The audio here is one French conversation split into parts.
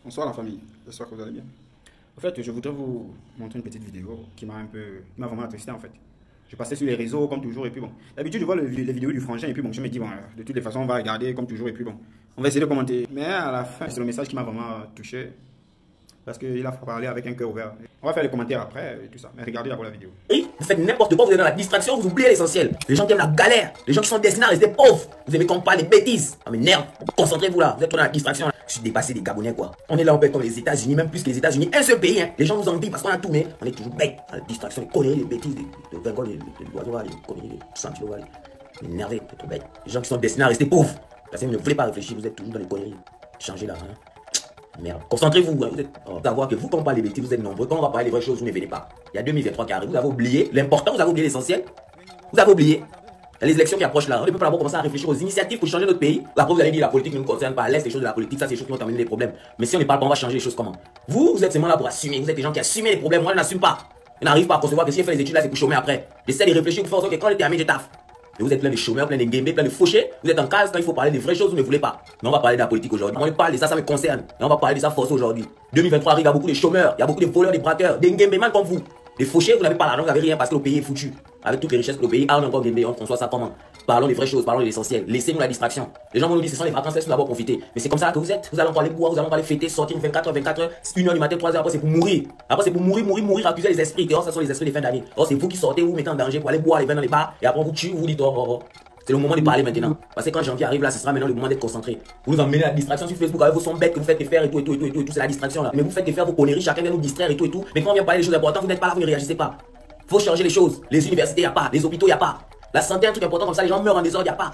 Bonsoir la famille, j'espère que vous allez bien. En fait, je voudrais vous montrer une petite vidéo qui m'a vraiment attristé en fait. Je passais sur les réseaux comme toujours et puis bon. D'habitude, je vois les vidéos du frangin et puis bon, je me dis bon, de toutes les façons, on va regarder comme toujours et puis bon, on va essayer de commenter. Mais à la fin, c'est le message qui m'a vraiment touché parce qu'il a parlé avec un cœur ouvert. On va faire les commentaires après et tout ça, mais regardez d'abord la vidéo. Oui, vous faites n'importe quoi, vous êtes dans la distraction, vous oubliez l'essentiel. Les gens qui aiment la galère, les gens qui sont destinés à rester pauvres, vous aimez qu'on parle des bêtises. Ah mais merde, concentrez-vous là, vous êtes trop dans la distraction. Là. Je suis dépassé des Gabonais quoi. On est là, on peut être comme les États-Unis, même plus que les États-unis. Un seul pays, hein. Les gens nous envient parce qu'on a tout, mais on est toujours bêtes. Dans la distraction, les conneries, les bêtises, les vingons, les oiseaux, les conneries, les sentiments, les énervés, les trop bêtes. Les gens qui sont destinés à rester pauvres. Parce que vous ne voulez pas réfléchir, vous êtes toujours dans les conneries. Changez là, hein. Merde, concentrez-vous, vous êtes... savoir que vous, quand on parle des bêtises, vous êtes nombreux. Quand on va parler des vraies choses, vous ne venez pas. Il y a 2023 qui arrive, vous avez oublié l'important, vous avez oublié l'essentiel. Vous avez oublié. Il y a les élections qui approchent là. On ne peut pas d'abord commencer à réfléchir aux initiatives pour changer notre pays. Après, vous allez dire la politique ne nous concerne pas. Laisse les choses de la politique, ça c'est les choses qui vont amener des problèmes. Mais si on ne parle pas, on va changer les choses comment? Vous êtes seulement là pour assumer. Vous êtes des gens qui assument les problèmes. Moi, je n'assume pas. Je n'arrive pas à concevoir que si je fais les études là, c'est pour chômer après. J'essaie de réfléchir pour faire en sorte que quand je termine, je taffe. Et vous êtes plein de chômeurs, plein de guémés, plein de fauchés. Vous êtes en case quand il faut parler des vraies choses, vous ne voulez pas. Mais on va parler de la politique aujourd'hui. On parle de ça, ça me concerne. Et on va parler de ça force aujourd'hui. 2023 arrive, il y a beaucoup de chômeurs, il y a beaucoup de voleurs, des braqueurs, des guémémans comme vous. Les fauchés, vous n'avez pas l'argent, vous n'avez rien parce que le pays est foutu. Avec toutes les richesses que le pays a, on est encore guémé, on conçoit ça comment? Parlons des vraies choses, parlons de l'essentiel. Laissez-nous la distraction. Les gens vont nous dire ce sont les vacances, laissez-nous d'abord profiter. Mais c'est comme ça que vous êtes. Vous allez encore aller boire, vous allez encore aller fêter, sortir 24h, 24h, 1h du matin, 3h, après c'est pour mourir. Après c'est pour mourir, accuser les esprits. Et ce sont les esprits des fins d'année. Or c'est vous qui sortez, vous mettez en danger pour aller boire les vins dans les bars. Et après on vous tue, vous dites oh. C'est le moment de parler maintenant. Parce que quand janvier arrive là, ce sera maintenant le moment d'être concentré. Vous nous emmenez à la distraction sur Facebook avec vos sons bêtes que vous faites faire et tout. C'est la distraction là. Mais vous faites faire vos conneries, chacun vient nous distraire et tout. Mais quand on vient parler des choses importantes, vous n'êtes pas là, vous ne réagissez pas. Faut changer les choses. Les universités, il n'y a pas. Les hôpitaux, il n'y a pas. La santé, un truc important comme ça, les gens meurent en désordre, il n'y a pas.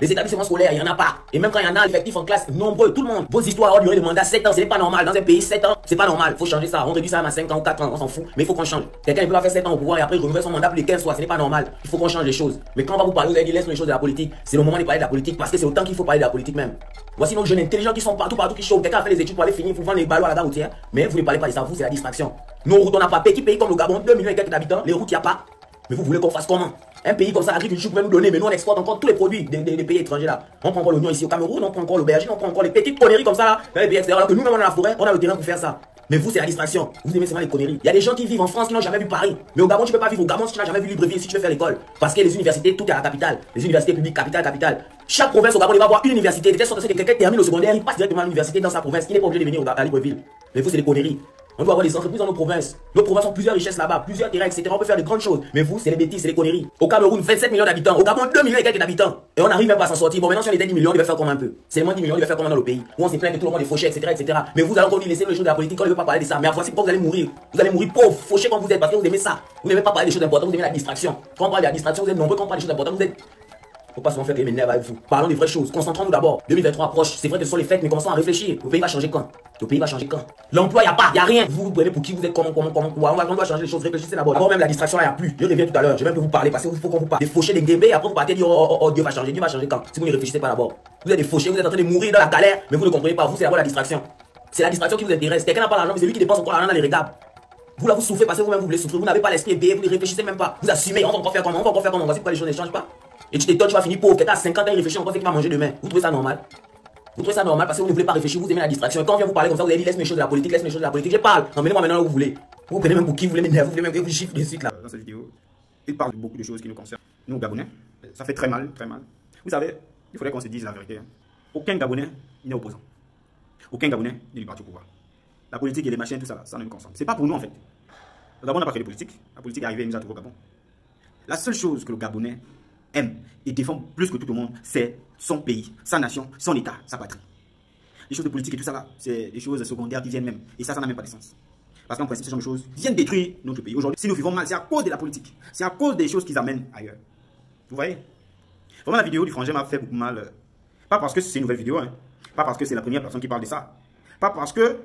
Les établissements scolaires, il n'y en a pas. Et même quand il y en a, l'effectif en classe, nombreux, tout le monde. Vos histoires ont duré le mandat 7 ans, ce n'est pas normal. Dans un pays, 7 ans, c'est pas normal. Faut changer ça. On réduit ça à 5 ans ou 4 ans, on s'en fout. Mais il faut qu'on change. Quelqu'un peut pas faire 7 ans au pouvoir et après il renouvelle son mandat pour les 15 fois. Ce n'est pas normal. Il faut qu'on change les choses. Mais quand on va vous parler, vous allez dire laisse les choses de la politique. C'est le moment de parler de la politique parce que c'est autant qu'il faut parler de la politique même. Voici nos jeunes intelligents qui sont partout, qui chauffent. Quelqu'un a fait les études pour aller finir, pour vendre les ballots à la routière. Mais vous ne parlez pas de ça, vous, c'est la distraction. Nos routes, on n'a pas. Petit pays comme le Gabon, 2 millions et quelques d'habitants, les routes, il n'y a pas. Mais vous voulez qu'on fasse comment? Un pays comme ça, l'agriculture, vous pouvez nous donner, mais nous on exporte encore tous les produits des pays étrangers là. On prend encore l'oignon ici au Cameroun, on prend encore l'aubergine, on prend encore les petites conneries comme ça là, dans les pays extérieurs, alors que nous-mêmes on a la forêt, on a le terrain pour faire ça. Mais vous, c'est la distraction. Vous aimez seulement les conneries. Il y a des gens qui vivent en France qui n'ont jamais vu Paris. Mais au Gabon, tu ne peux pas vivre au Gabon si tu n'as jamais vu Libreville, si tu veux faire l'école. Parce que les universités, tout est à la capitale. Les universités publiques, capitale. Chaque province au Gabon, il va avoir une université. De telle sorte que quelqu'un termine au secondaire, il passe directement à l'université dans sa province. Il n'est pas obligé de venir à Libreville. Mais vous, c'est des conneries. On doit avoir des entreprises dans nos provinces. Nos provinces ont plusieurs richesses là-bas, plusieurs terrains, etc. On peut faire de grandes choses. Mais vous, c'est les bêtises, c'est les conneries. Au Cameroun, 27 millions d'habitants. Au Gabon, 2 millions et quelques d'habitants. Et on n'arrive même pas à s'en sortir. Bon, maintenant, si on était 10 millions, il va faire comment un peu? C'est moins 10 millions, il va faire comment dans le pays? Où on s'est plaint que tout le monde est fauché, etc. Mais vous allez encore dire laisser les choses de la politique, on ne veut pas parler de ça. Mais voici pourquoi vous allez mourir. Vous allez mourir pauvre, fauché comme vous êtes, parce que vous aimez ça. Vous n'aimez pas parler des choses importantes, vous aimez la distraction. Quand on parle de la distraction, vous êtes nombreux, quand on parle des choses importantes, vous êtes. Faut pas se faire que mes nerfs avec vous. Parlons des vraies choses. Concentrons-nous d'abord. 2023 approche. C'est vrai que ce sont les fêtes, mais commençons à réfléchir. Le pays va changer quand? Le pays va changer quand? L'emploi, il n'y a pas, il n'y a rien. Vous vous prenez pour qui vous êtes, comment, on doit changer les choses. Réfléchissez d'abord. D'abord, même la distraction, là, il n'y a plus. Je reviens tout à l'heure. Je vais même vous parler parce qu'il faut qu'on vous parle. Des fauchés, des guébés, après vous partez dire, oh, Dieu va changer. Dieu va changer quand? Si vous ne réfléchissez pas d'abord. Vous êtes des fauchés, vous êtes en train de mourir dans la galère, mais vous ne comprenez pas. Vous, c'est d'abord la distraction. C'est la distraction qui vous intéresse. Quelqu'un n'a pas l'argent, mais c'est lui qui dépense encore l'argent dans les regards. Vous là, vous souffrez parce que vous-même vous voulez souffrir. Vous n'avez pas l'esprit éveillé, vous ne réfléchissez même pas. Vous assumez, on va encore faire comment? Voici pourquoi les choses ne changent pas. Et tu t'étonnes, tu vas finir pauvre. Quelqu'un à 50 ans, il réfléchit encore ce qu'il va manger demain. Vous trouvez ça normal? Vous trouvez ça normal parce que vous ne voulez pas réfléchir, vous aimez la distraction. Et quand on vient vous parler comme ça, vous allez dire laisse mes choses de la politique, Je parle. Emmenez-moi maintenant où vous voulez. Vous prenez même pour qui vous voulez m'énerver, vous voulez même que vous chiffrez de suite là. Dans cette vidéo, il parle de beaucoup de choses qui nous concernent. Nous, Gabonais, ça fait très mal, très mal. Vous savez, il faudrait qu'on se dise la vérité. Hein. Aucun Gabonais n'est opposant. Aucun Gabonais n'est du parti au pouvoir. La politique et les machines, tout ça, ça ne nous concerne. C'est pas pour nous en fait. Le Gabon n'a pas créé de politique. La politique est arrivée et nous a trouvé au Gabon. La seule chose que le Gabonais aime et défend plus que tout le monde, c'est son pays, sa nation, son État, sa patrie. Les choses de politique et tout ça là, c'est des choses secondaires qui viennent même. Et ça n'a même pas de sens. Parce qu'en principe, ce genre de choses viennent détruire notre pays. Aujourd'hui, si nous vivons mal, c'est à cause de la politique. C'est à cause des choses qu'ils amènent ailleurs. Vous voyez? Vraiment, la vidéo du frangin m'a fait beaucoup mal. Pas parce que c'est une nouvelle vidéo, hein. Pas parce que c'est la première personne qui parle de ça. Pas parce que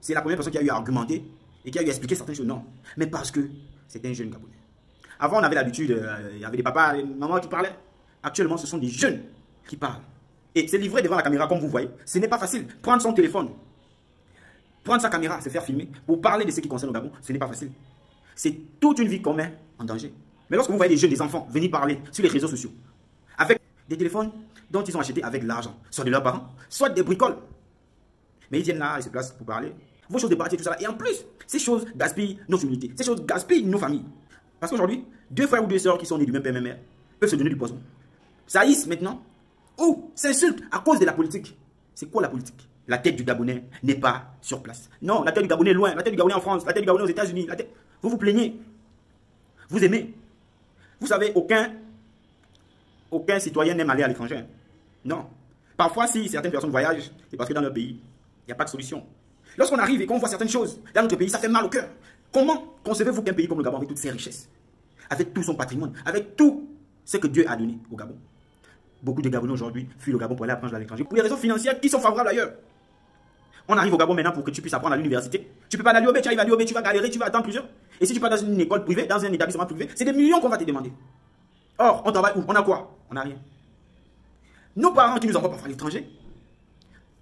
c'est la première personne qui a eu à argumenter et qui a eu à expliquer certaines choses. Non. Mais parce que c'est un jeune Gabonais. Avant, on avait l'habitude, il y avait des papas, des mamans qui parlaient. Actuellement, ce sont des jeunes qui parlent. Et se livrer devant la caméra, comme vous voyez, ce n'est pas facile. Prendre son téléphone, prendre sa caméra, se faire filmer, pour parler de ce qui concerne le Gabon, ce n'est pas facile. C'est toute une vie qu'on met en danger. Mais lorsque vous voyez des jeunes, des enfants, venir parler sur les réseaux sociaux, avec des téléphones dont ils ont acheté avec l'argent, soit de leurs parents, soit des bricoles, Mais ils viennent là, ils se placent pour parler. Vos choses de parti et tout ça. Et en plus, ces choses gaspillent nos unités. Ces choses gaspillent nos familles. Parce qu'aujourd'hui, 2 frères ou 2 sœurs qui sont nés du même père, même mère peuvent se donner du poison. Saïs maintenant, ou s'insultent à cause de la politique. C'est quoi la politique? La tête du Gabonais n'est pas sur place. Non, la tête du Gabonais est loin. La tête du Gabonais en France, la tête du Gabonais aux États-Unis. Tête... Vous vous plaignez. Vous aimez. Vous savez, aucun citoyen n'aime aller à l'étranger. Non. Parfois, si certaines personnes voyagent, c'est parce que dans leur pays, il n'y a pas de solution. Lorsqu'on arrive et qu'on voit certaines choses dans notre pays, ça fait mal au cœur. Comment concevez-vous qu'un pays comme le Gabon, avec toutes ses richesses, avec tout son patrimoine, avec tout ce que Dieu a donné au Gabon? Beaucoup de Gabonais aujourd'hui fuient le Gabon pour aller apprendre à l'étranger, pour des raisons financières qui sont favorables ailleurs. On arrive au Gabon maintenant pour que tu puisses apprendre à l'université. Tu peux pas aller à l'UOB, tu arrives à l'UOB, tu vas galérer, tu vas attendre plusieurs. Et si tu pars dans une école privée, dans un établissement privé, c'est des millions qu'on va te demander. Or, on travaille où? On a quoi? On n'a rien. Nos parents qui nous envoient parfois à l'étranger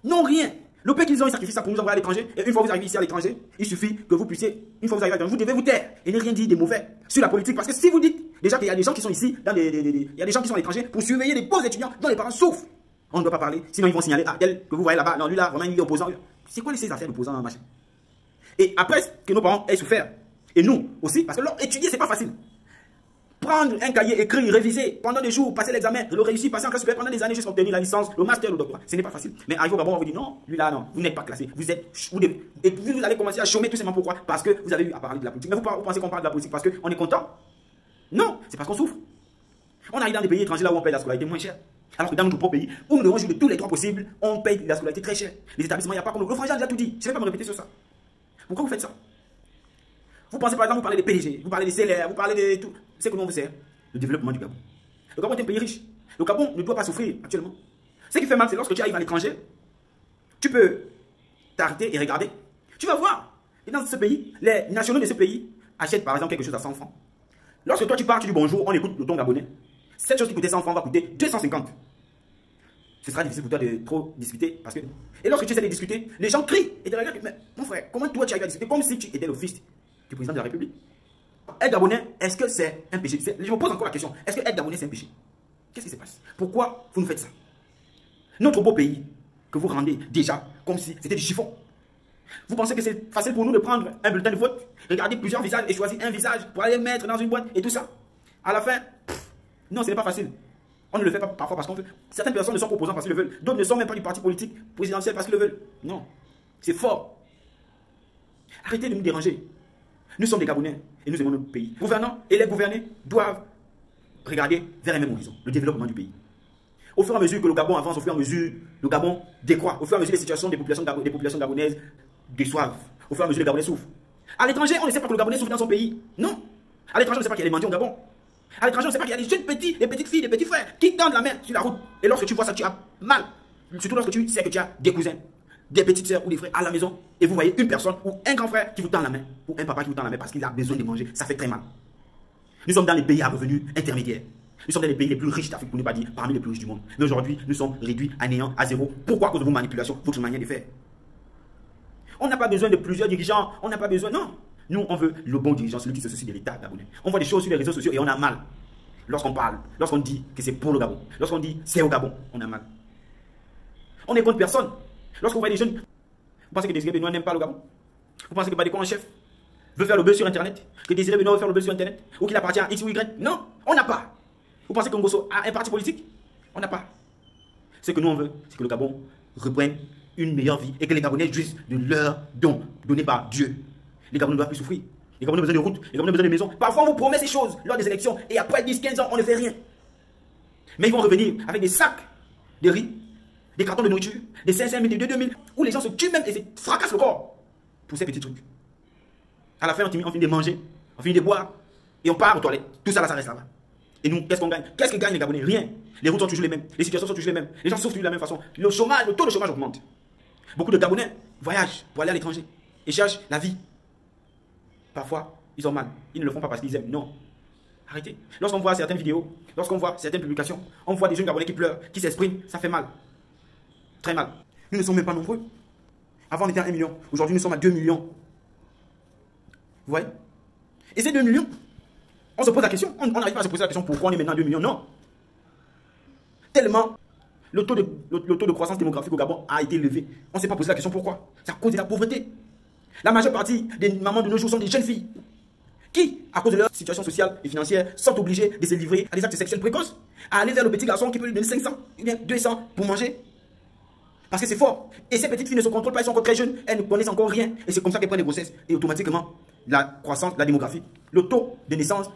n'ont rien. Le peu qu'ils ont, ils sacrifient ça pour nous envoyer à l'étranger. Et une fois que vous arrivez ici à l'étranger, il suffit que vous puissiez, une fois que vous arrivez à l'étranger, vous devez vous taire et ne rien dire de mauvais sur la politique. Parce que si vous dites déjà qu'il y a des gens qui sont ici, il y a des gens qui sont à l'étranger pour surveiller les beaux étudiants dont les parents souffrent. On ne doit pas parler, sinon ils vont signaler, ah, tel que vous voyez là-bas, non, lui là, vraiment, il est opposant. C'est quoi ces affaires d'opposants, machin? Et après que nos parents aient souffert, et nous aussi, parce que leur étudier, c'est pas facile. Prendre un cahier, écrire, réviser pendant des jours, passer l'examen, le réussir, passer en classe supérieure pendant des années jusqu'à obtenir la licence, le master, le doctorat, ce n'est pas facile. Mais arrivé au Gabon, on vous dit non, lui là, non, vous n'êtes pas classé, et vous allez commencer à chômer tout simplement pourquoi? Parce que vous avez eu à parler de la politique. Mais vous pensez qu'on parle de la politique parce qu'on est content? Non, c'est parce qu'on souffre. On arrive dans des pays étrangers là où on paye la scolarité moins cher. Alors que dans notre propre pays, où nous devons jouer de tous les droits possibles, on paye la scolarité très cher. Les établissements, il n'y a pas comme nous. Le frangin a déjà tout dit. Je ne vais pas me répéter sur ça. Pourquoi vous faites ça? Vous pensez par exemple, vous parlez des PDG, vous parlez des salaires, vous parlez de tout. C'est que nous on vous sert. Le développement du Gabon. Le Gabon est un pays riche. Le Gabon ne doit pas souffrir actuellement. Ce qui fait mal, c'est lorsque tu arrives à l'étranger, tu peux t'arrêter et regarder. Tu vas voir. Et dans ce pays, les nationaux de ce pays achètent par exemple quelque chose à 100 francs. Lorsque toi tu pars, tu dis bonjour, on écoute le ton gabonais. Cette chose qui coûtait 100 francs va coûter 250. Ce sera difficile pour toi de trop discuter. Parce que... Et lorsque tu essaies de discuter, les gens crient et te regardent. Mais mon frère, comment toi tu arrives à discuter comme si tu étais le fils du président de la République? Être Gabonais, est-ce que c'est un péché? Je me pose encore la question. Est-ce que être Gabonais c'est un péché? Qu'est-ce qui se passe? Pourquoi vous nous faites ça? Notre beau pays, que vous rendez déjà comme si c'était du chiffon. Vous pensez que c'est facile pour nous de prendre un bulletin de vote, regarder plusieurs visages et choisir un visage pour aller le mettre dans une boîte et tout ça? À la fin, non, ce n'est pas facile. On ne le fait pas parfois parce qu'on veut. Certaines personnes ne sont pas opposants parce qu'ils le veulent. D'autres ne sont même pas du parti politique présidentiel parce qu'ils le veulent. Non, c'est fort. Arrêtez de nous déranger. Nous sommes des Gabonais et nous aimons notre pays. Gouvernants et les gouvernés doivent regarder vers un même horizon, le développement du pays. Au fur et à mesure que le Gabon avance, au fur et à mesure le Gabon décroît, au fur et à mesure les situations des populations gabonaises déçoivent, au fur et à mesure les Gabonais souffrent. À l'étranger, on ne sait pas que le Gabonais souffre dans son pays. Non. À l'étranger, on ne sait pas qu'il y a des mendiants au Gabon. À l'étranger, on ne sait pas qu'il y a des jeunes petits, des petites filles, des petits frères qui tendent la main sur la route. Et lorsque tu vois ça, tu as mal. Surtout lorsque tu sais que tu as des cousins, des petites sœurs ou des frères à la maison. Et vous voyez une personne ou un grand frère qui vous tend la main. Ou un papa qui vous tend la main parce qu'il a besoin de manger. Ça fait très mal. Nous sommes dans les pays à revenus intermédiaires. Nous sommes dans les pays les plus riches d'Afrique, pour ne pas dire parmi les plus riches du monde. Mais aujourd'hui, nous sommes réduits à néant, à zéro. Pourquoi? À cause de vos manipulations, votre manière de faire. On n'a pas besoin de plusieurs dirigeants. On n'a pas besoin. Non. Nous, on veut le bon dirigeant, celui qui se soucie de l'État gabonais. On voit des choses sur les réseaux sociaux et on a mal. Lorsqu'on parle, lorsqu'on dit que c'est pour le Gabon, lorsqu'on dit c'est au Gabon, on a mal. On n'est contre personne. Lorsqu'on voit des jeunes, vous pensez que Désiré Benoît n'aime pas le Gabon? Vous pensez que Badeko en chef veut faire le buzz sur Internet? Que Désiré Benoît veut faire le buzz sur Internet? Ou qu'il appartient à X ou Y? Non, on n'a pas. Vous pensez que Ngosso a un parti politique? On n'a pas. Ce que nous on veut, c'est que le Gabon reprenne une meilleure vie et que les Gabonais jouissent de leurs dons donnés par Dieu. Les Gabonais ne doivent plus souffrir. Les Gabonais ont besoin de routes, les Gabonais ont besoin de maisons. Parfois, on vous promet ces choses lors des élections et après 10-15 ans, on ne fait rien. Mais ils vont revenir avec des sacs de riz, des cartons de nourriture, des 500 000, des 2 000, où les gens se tuent même et se fracassent le corps pour ces petits trucs. À la fin, on finit de manger, on finit de boire et on part aux toilettes. Tout ça là, ça reste là-bas. Et nous, qu'est-ce qu'on gagne? Qu'est-ce que gagnent les Gabonais? Rien. Les routes sont toujours les mêmes, les situations sont toujours les mêmes, les gens souffrent toujours de la même façon. Le chômage, le taux de chômage augmente. Beaucoup de Gabonais voyagent pour aller à l'étranger et cherchent la vie. Parfois, ils ont mal. Ils ne le font pas parce qu'ils aiment. Non. Arrêtez. Lorsqu'on voit certaines vidéos, lorsqu'on voit certaines publications, on voit des jeunes Gabonais qui pleurent, qui s'expriment, ça fait mal. Très mal. Nous ne sommes même pas nombreux. Avant, on était à 1 million. Aujourd'hui, nous sommes à 2 millions. Vous voyez? Et ces 2 millions, on se pose la question. On n'arrive pas à se poser la question pourquoi on est maintenant à 2 millions. Non. Tellement Le taux de croissance démographique au Gabon a été élevé. On ne s'est pas posé la question pourquoi. C'est à cause de la pauvreté. La majeure partie des mamans de nos jours sont des jeunes filles qui, à cause de leur situation sociale et financière, sont obligées de se livrer à des actes sexuels précoces, à aller vers le petit garçon qui peut lui donner 500 ou bien 200 pour manger. Parce que c'est fort. Et ces petites filles ne se contrôlent pas, elles sont encore très jeunes, elles ne connaissent encore rien. Et c'est comme ça qu'elles prennent des grossesses. Et automatiquement, la croissance, la démographie, le taux de naissance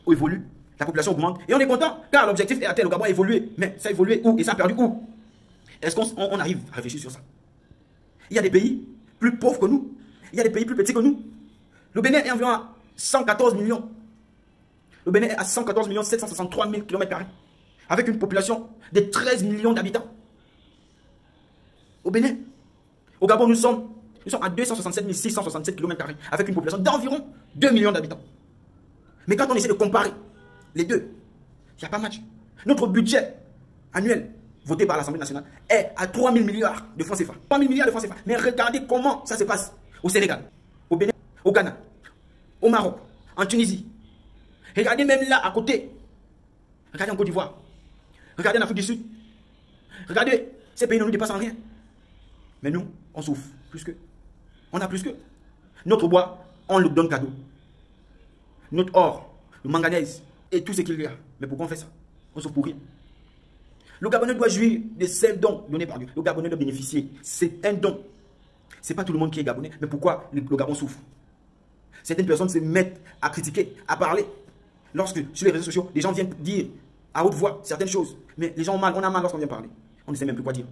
évolue, la population augmente. Et on est content, car l'objectif est atteint, le Gabon a évolué. Mais ça a évolué où? Et ça a perdu où? Est-ce qu'on arrive à réfléchir sur ça? Il y a des pays plus pauvres que nous. Il y a des pays plus petits que nous. Le Bénin est environ à 114 millions. Le Bénin est à 114 763 000 km², avec une population de 13 millions d'habitants. Au Bénin. Au Gabon, nous sommes à 267 667 km², avec une population d'environ 2 millions d'habitants. Mais quand on essaie de comparer les deux, il n'y a pas match. Notre budget annuel voté par l'Assemblée nationale est à 3 000 milliards de francs CFA. 3 000 milliards de francs CFA. Mais regardez comment ça se passe au Sénégal, au Bénin, au Ghana, au Maroc, en Tunisie. Regardez même là à côté. Regardez en Côte d'Ivoire. Regardez en Afrique du Sud. Regardez, ces pays ne nous dépassent en rien. Mais nous, on souffre plus qu'eux. On a plus qu'eux. Notre bois, on le donne cadeau. Notre or, le manganèse et tout ce qu'il y a. Mais pourquoi on fait ça? On souffre pour rien. Le Gabonais doit jouir de ces dons donnés par Dieu. Le Gabonais doit bénéficier. C'est un don. Ce n'est pas tout le monde qui est Gabonais. Mais pourquoi le Gabon souffre? Certaines personnes se mettent à critiquer, à parler. Lorsque sur les réseaux sociaux, les gens viennent dire à haute voix certaines choses. Mais les gens ont mal, on a mal lorsqu'on vient parler. On ne sait même plus quoi dire.